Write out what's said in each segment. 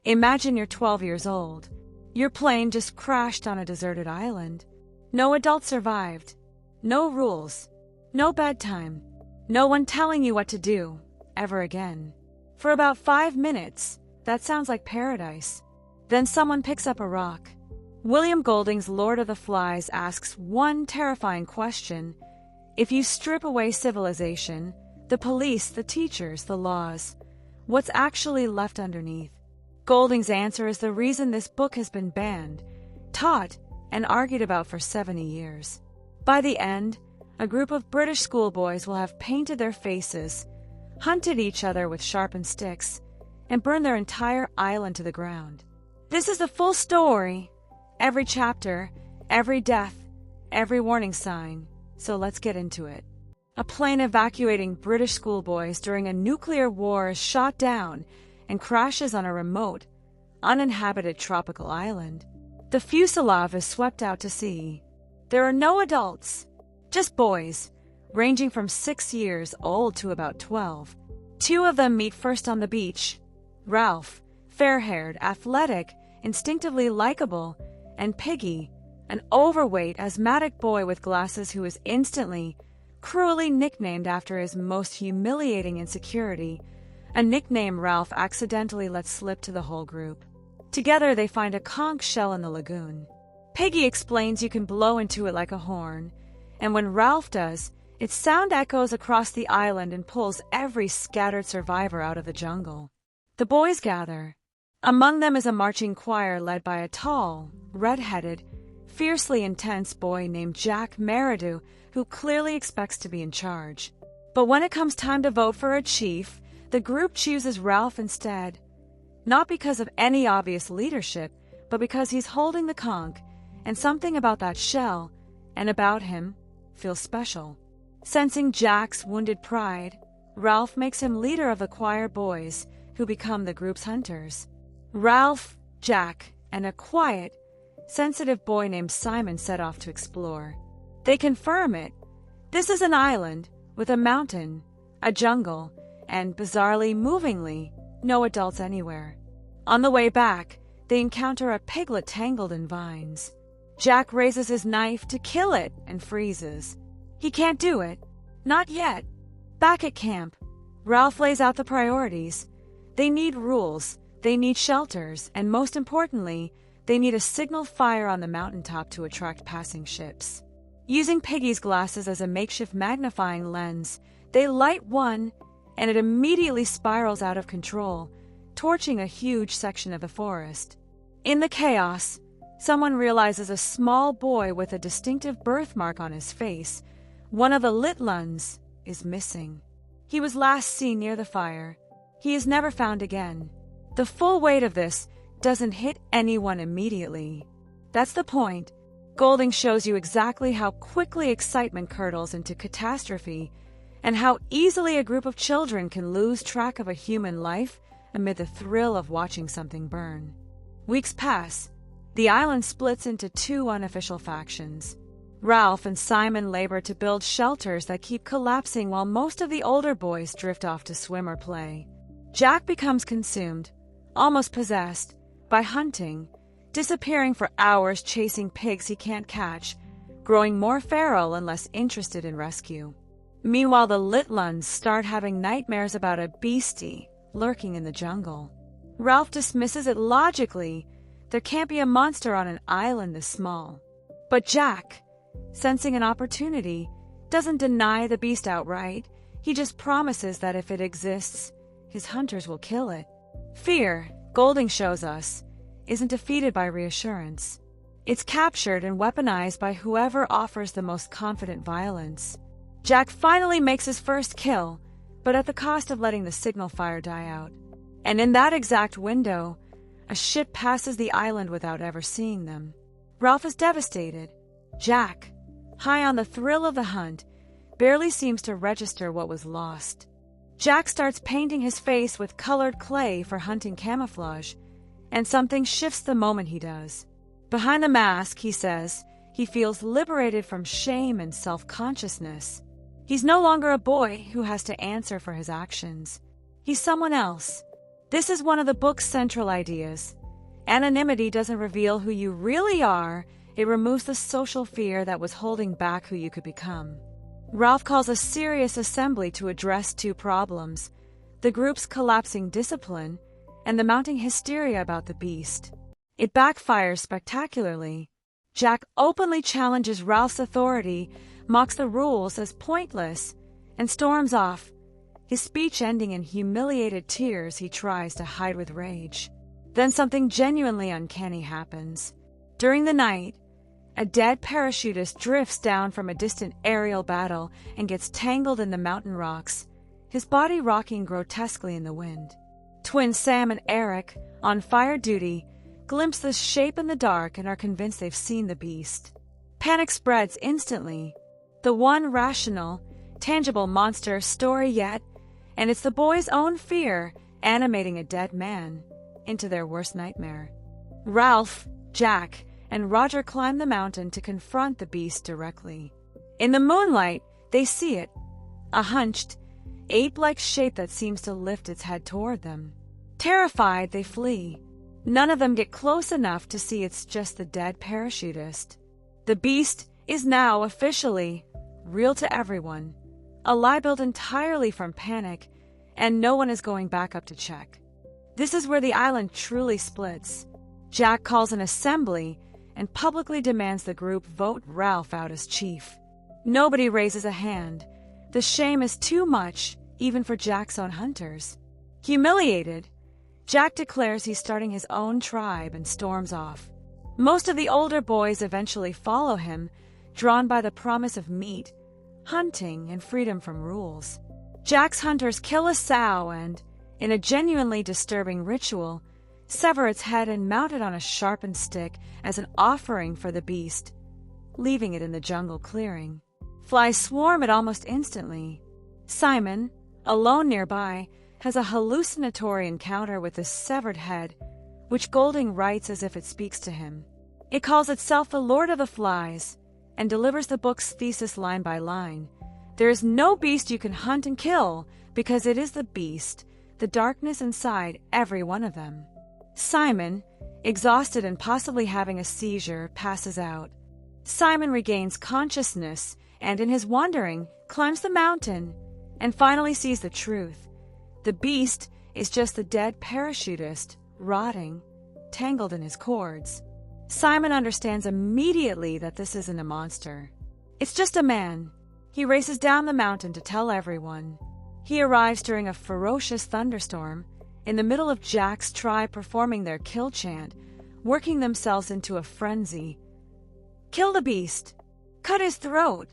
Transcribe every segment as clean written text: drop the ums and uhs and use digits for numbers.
Imagine you're 12 years old. Your plane just crashed on a deserted island. No adult survived. No rules. No bedtime. No one telling you what to do, ever again. For about 5 minutes, that sounds like paradise. Then someone picks up a rock. William Golding's Lord of the Flies asks one terrifying question. If you strip away civilization, the police, the teachers, the laws, what's actually left underneath? Golding's answer is the reason this book has been banned, taught, and argued about for 70 years. By the end, a group of British schoolboys will have painted their faces, hunted each other with sharpened sticks, and burned their entire island to the ground. This is the full story. Every chapter, every death, every warning sign. So let's get into it. A plane evacuating British schoolboys during a nuclear war is shot down and crashes on a remote, uninhabited tropical island. The fuselage is swept out to sea. There are no adults, just boys, ranging from 6 years old to about 12. 2 of them meet first on the beach. Ralph, fair-haired, athletic, instinctively likable, and Piggy, an overweight, asthmatic boy with glasses who is instantly, cruelly nicknamed after his most humiliating insecurity, a nickname Ralph accidentally lets slip to the whole group. Together they find a conch shell in the lagoon. Piggy explains you can blow into it like a horn, and when Ralph does, its sound echoes across the island and pulls every scattered survivor out of the jungle. The boys gather. Among them is a marching choir led by a tall, red-headed, fiercely intense boy named Jack Meridew, who clearly expects to be in charge. But when it comes time to vote for a chief, the group chooses Ralph instead. Not because of any obvious leadership, but because he's holding the conch, and something about that shell, and about him, feels special. Sensing Jack's wounded pride, Ralph makes him leader of the choir boys, who become the group's hunters. Ralph, Jack, and a quiet, sensitive boy named Simon set off to explore. They confirm it. This is an island, with a mountain, a jungle, and, bizarrely, movingly, no adults anywhere. On the way back, they encounter a piglet tangled in vines. Jack raises his knife to kill it and freezes. He can't do it. Not yet. Back at camp, Ralph lays out the priorities. They need rules, they need shelters, and most importantly, they need a signal fire on the mountaintop to attract passing ships. Using Piggy's glasses as a makeshift magnifying lens, they light one, and it immediately spirals out of control, torching a huge section of the forest. In the chaos, someone realizes a small boy with a distinctive birthmark on his face, one of the lit luns, is missing. He was last seen near the fire. He is never found again. The full weight of this doesn't hit anyone immediately. That's the point. Golding shows you exactly how quickly excitement curdles into catastrophe, and how easily a group of children can lose track of a human life amid the thrill of watching something burn. Weeks pass. The island splits into 2 unofficial factions. Ralph and Simon labor to build shelters that keep collapsing while most of the older boys drift off to swim or play. Jack becomes consumed, almost possessed, by hunting, disappearing for hours chasing pigs he can't catch, growing more feral and less interested in rescue. Meanwhile, the Litluns start having nightmares about a beastie lurking in the jungle. Ralph dismisses it logically. There can't be a monster on an island this small. But Jack, sensing an opportunity, doesn't deny the beast outright. He just promises that if it exists, his hunters will kill it. Fear, Golding shows us, isn't defeated by reassurance. It's captured and weaponized by whoever offers the most confident violence. Jack finally makes his first kill, but at the cost of letting the signal fire die out. And in that exact window, a ship passes the island without ever seeing them. Ralph is devastated. Jack, high on the thrill of the hunt, barely seems to register what was lost. Jack starts painting his face with colored clay for hunting camouflage, and something shifts the moment he does. Behind the mask, he says, he feels liberated from shame and self-consciousness. He's no longer a boy who has to answer for his actions. He's someone else. This is one of the book's central ideas. Anonymity doesn't reveal who you really are, it removes the social fear that was holding back who you could become. Ralph calls a serious assembly to address two problems: the group's collapsing discipline and the mounting hysteria about the beast. It backfires spectacularly. Jack openly challenges Ralph's authority, mocks the rules as pointless, and storms off, his speech ending in humiliated tears he tries to hide with rage. Then something genuinely uncanny happens. During the night, a dead parachutist drifts down from a distant aerial battle and gets tangled in the mountain rocks, his body rocking grotesquely in the wind. Twins Sam and Eric, on fire duty, glimpse the shape in the dark and are convinced they've seen the beast. Panic spreads instantly. The one rational, tangible monster story yet, and it's the boys' own fear animating a dead man into their worst nightmare. Ralph, Jack, and Roger climb the mountain to confront the beast directly. In the moonlight, they see it, a hunched, ape-like shape that seems to lift its head toward them. Terrified, they flee. None of them get close enough to see it's just the dead parachutist. The beast is now officially real to everyone, a lie built entirely from panic, and no one is going back up to check. This is where the island truly splits. Jack calls an assembly and publicly demands the group vote Ralph out as chief. Nobody raises a hand. The shame is too much, even for Jack's own hunters. Humiliated, Jack declares he's starting his own tribe and storms off. Most of the older boys eventually follow him, drawn by the promise of meat, hunting, and freedom from rules. Jack's hunters kill a sow and, in a genuinely disturbing ritual, sever its head and mount it on a sharpened stick as an offering for the beast, leaving it in the jungle clearing. Flies swarm it almost instantly. Simon, alone nearby, has a hallucinatory encounter with the severed head, which Golding writes as if it speaks to him. It calls itself the Lord of the Flies, and delivers the book's thesis line by line. There is no beast you can hunt and kill, because it is the beast, the darkness inside every one of them. Simon, exhausted and possibly having a seizure, passes out. Simon regains consciousness and, in his wandering, climbs the mountain and finally sees the truth. The beast is just the dead parachutist, rotting, tangled in his cords. Simon understands immediately that this isn't a monster. It's just a man. He races down the mountain to tell everyone. He arrives during a ferocious thunderstorm, in the middle of Jack's tribe performing their kill chant, working themselves into a frenzy. Kill the beast. Cut his throat.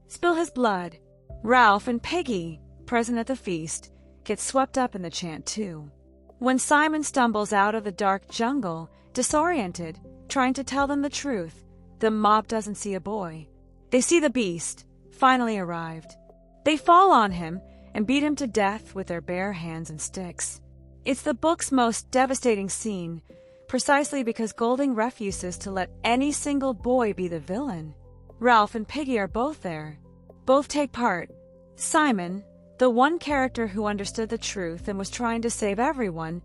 Spill his blood. Ralph and Piggy, present at the feast, get swept up in the chant too. When Simon stumbles out of the dark jungle, disoriented, trying to tell them the truth, the mob doesn't see a boy. They see the beast, finally arrived. They fall on him and beat him to death with their bare hands and sticks. It's the book's most devastating scene, precisely because Golding refuses to let any single boy be the villain. Ralph and Piggy are both there. Both take part. Simon, the one character who understood the truth and was trying to save everyone,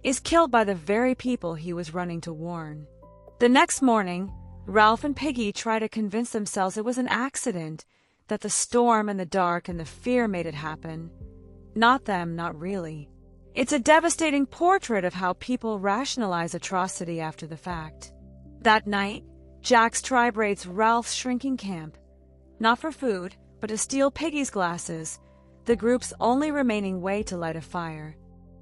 is killed by the very people he was running to warn. The next morning, Ralph and Piggy try to convince themselves it was an accident, that the storm and the dark and the fear made it happen. Not them, not really. It's a devastating portrait of how people rationalize atrocity after the fact. That night, Jack's tribe raids Ralph's shrinking camp. Not for food, but to steal Piggy's glasses, the group's only remaining way to light a fire.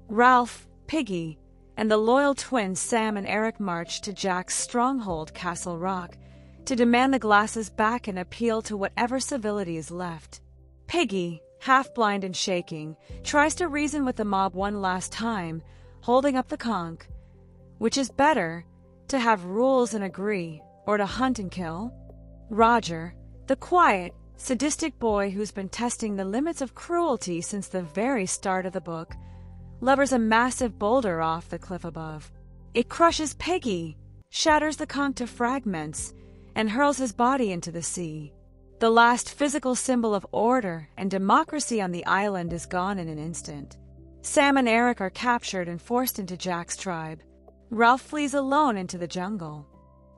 Ralph, Piggy, and the loyal twins Sam and Eric march to Jack's stronghold, Castle Rock, to demand the glasses back and appeal to whatever civility is left. Piggy, half-blind and shaking, tries to reason with the mob one last time, holding up the conch. Which is better, to have rules and agree, or to hunt and kill? Roger, the quiet, sadistic boy who's been testing the limits of cruelty since the very start of the book, levers a massive boulder off the cliff above. It crushes Piggy, shatters the conch to fragments, and hurls his body into the sea. The last physical symbol of order and democracy on the island is gone in an instant. Sam and Eric are captured and forced into Jack's tribe. Ralph flees alone into the jungle.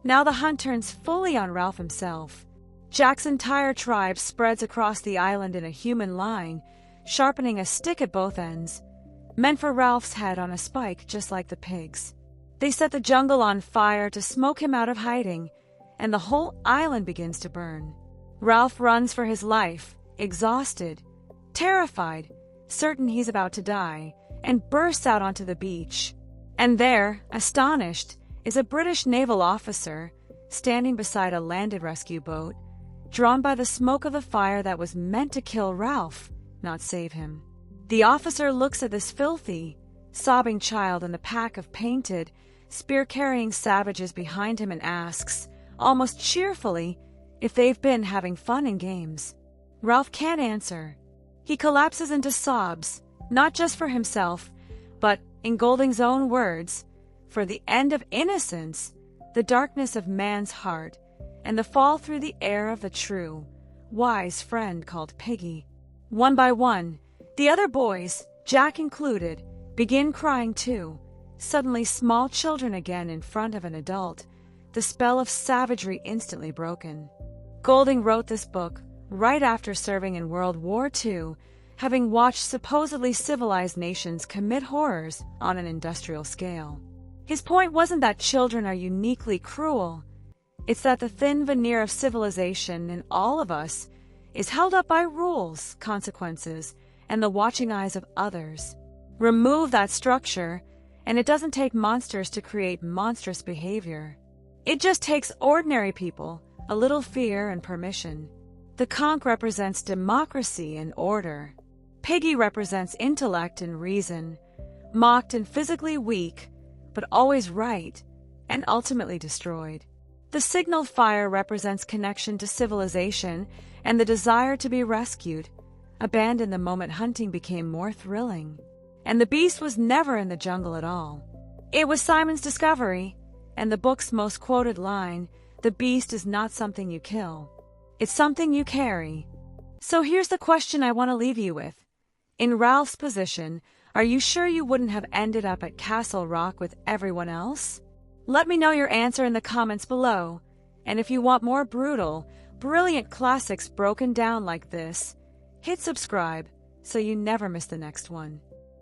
Now the hunt turns fully on Ralph himself. Jack's entire tribe spreads across the island in a human line, sharpening a stick at both ends, meant for Ralph's head on a spike just like the pigs. They set the jungle on fire to smoke him out of hiding, and the whole island begins to burn. Ralph runs for his life, exhausted, terrified, certain he's about to die, and bursts out onto the beach. And there, astonished, is a British naval officer standing beside a landed rescue boat, drawn by the smoke of the fire that was meant to kill Ralph, not save him. The officer looks at this filthy, sobbing child and the pack of painted, spear-carrying savages behind him and asks, almost cheerfully, if they've been having fun and games. Ralph can't answer. He collapses into sobs, not just for himself, but, in Golding's own words, for the end of innocence, the darkness of man's heart, and the fall through the air of the true, wise friend called Piggy. One by one, the other boys, Jack included, begin crying too, suddenly small children again in front of an adult, the spell of savagery instantly broken. Golding wrote this book right after serving in World War II, having watched supposedly civilized nations commit horrors on an industrial scale. His point wasn't that children are uniquely cruel. It's that the thin veneer of civilization in all of us is held up by rules, consequences, and the watching eyes of others. Remove that structure, and it doesn't take monsters to create monstrous behavior. It just takes ordinary people, a little fear and permission. The conch represents democracy and order. Piggy represents intellect and reason, mocked and physically weak, but always right, and ultimately destroyed. The signal fire represents connection to civilization and the desire to be rescued, abandoned the moment hunting became more thrilling. And the beast was never in the jungle at all. It was Simon's discovery, and the book's most quoted line, "The beast is not something you kill. It's something you carry." So here's the question I want to leave you with. In Ralph's position, are you sure you wouldn't have ended up at Castle Rock with everyone else? Let me know your answer in the comments below. And if you want more brutal, brilliant classics broken down like this, hit subscribe so you never miss the next one.